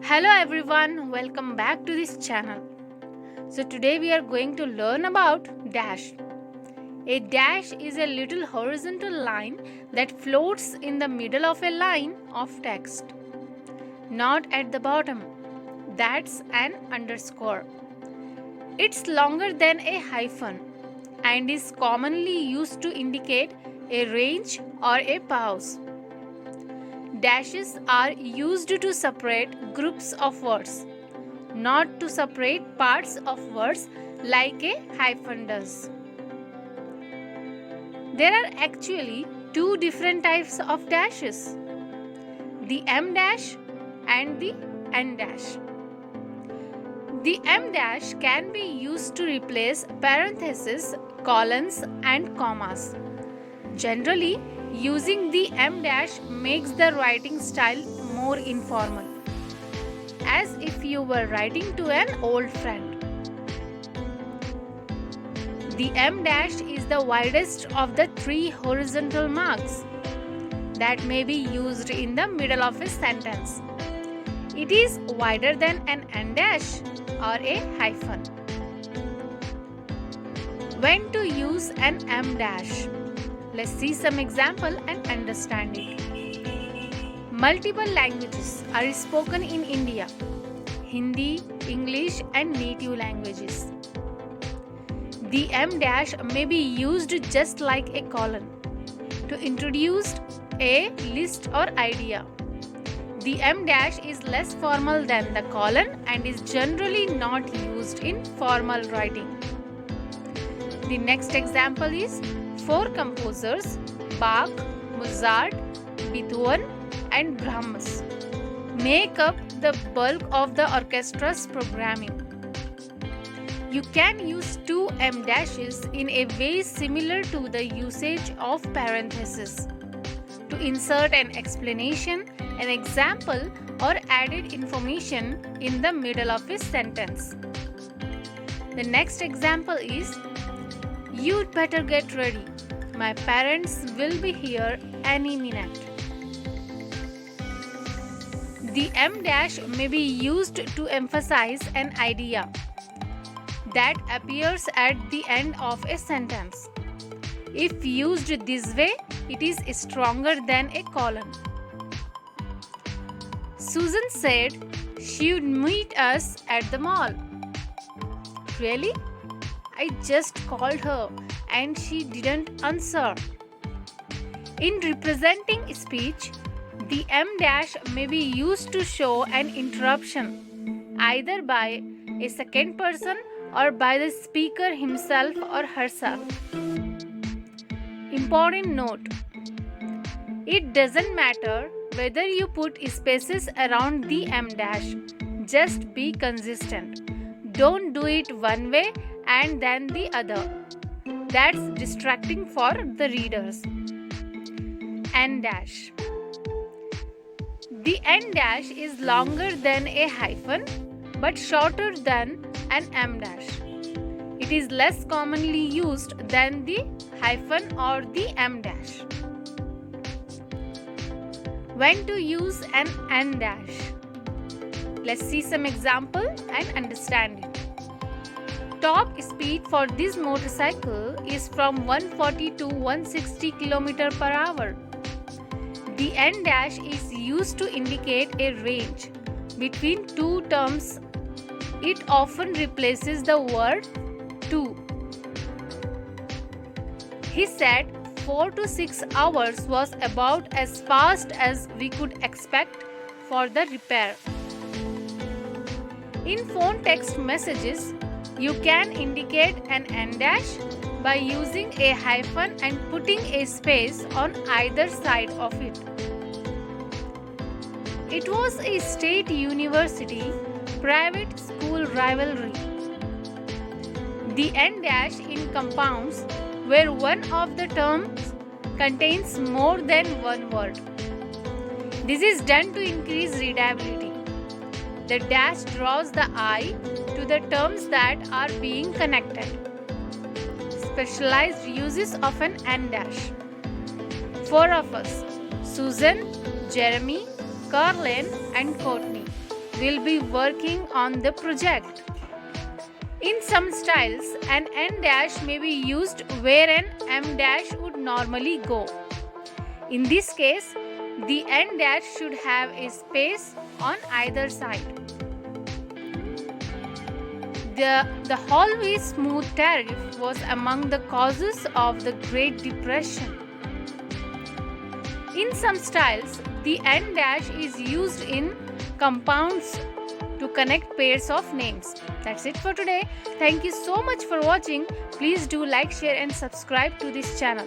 Hello everyone, welcome back to this channel. So today we are going to learn about dash. A dash is a little horizontal line that floats in the middle of a line of text. Not at the bottom. That's an underscore. It's longer than a hyphen and is commonly used to indicate a range or a pause. Dashes are used to separate groups of words, not to separate parts of words like a hyphen does. There are actually two different types of dashes, the em dash and the en dash. The em dash can be used to replace parentheses, colons, and commas. Generally, using the em dash makes the writing style more informal, as if you were writing to an old friend. The em dash is the widest of the three horizontal marks that may be used in the middle of a sentence. It is wider than an en dash or a hyphen. When to use an em dash? Let's see some example and understand it. Multiple languages are spoken in India: Hindi, English, and native languages. The em dash may be used just like a colon to introduce a list or idea. The em dash is less formal than the colon and is generally not used in formal writing. The next example is four composers, Bach, Mozart, Beethoven, and Brahms, make up the bulk of the orchestra's programming. You can use two em dashes in a way similar to the usage of parentheses to insert an explanation, an example, or added information in the middle of a sentence. The next example is, "You'd better get ready. My parents will be here any minute." The em dash may be used to emphasize an idea that appears at the end of a sentence. If used this way, it is stronger than a colon. Susan said she would meet us at the mall. Really? I just called her and she didn't answer. In representing speech, the em dash may be used to show an interruption, either by a second person or by the speaker himself or herself. Important note: it doesn't matter whether you put spaces around the em dash, just be consistent. Don't do it one way and then the other. That's distracting for the readers. En dash. The en dash is longer than a hyphen but shorter than an em dash. It is less commonly used than the hyphen or the em dash. When to use an en dash? Let's see some example and understand it. Top speed for this motorcycle is from 140 to 160 km per hour. The en dash is used to indicate a range between two terms. It often replaces the word to. He said 4 to 6 hours was about as fast as we could expect for the repair. In phone text messages, you can indicate an en dash by using a hyphen and putting a space on either side of it. It was a state university private school rivalry. The en dash in compounds where one of the terms contains more than one word. This is done to increase readability. The dash draws the eye to the terms that are being connected. Specialized uses of an en dash. Four of us: Susan, Jeremy, Carlin, and Courtney will be working on the project. In some styles, an N dash may be used where an M dash would normally go. In this case, the N dash should have a space on either side. The always smooth tariff was among the causes of the Great Depression. In some styles, the N dash is used in compounds to connect pairs of names. That's it for today. Thank you so much for watching. Please do like, share and subscribe to this channel.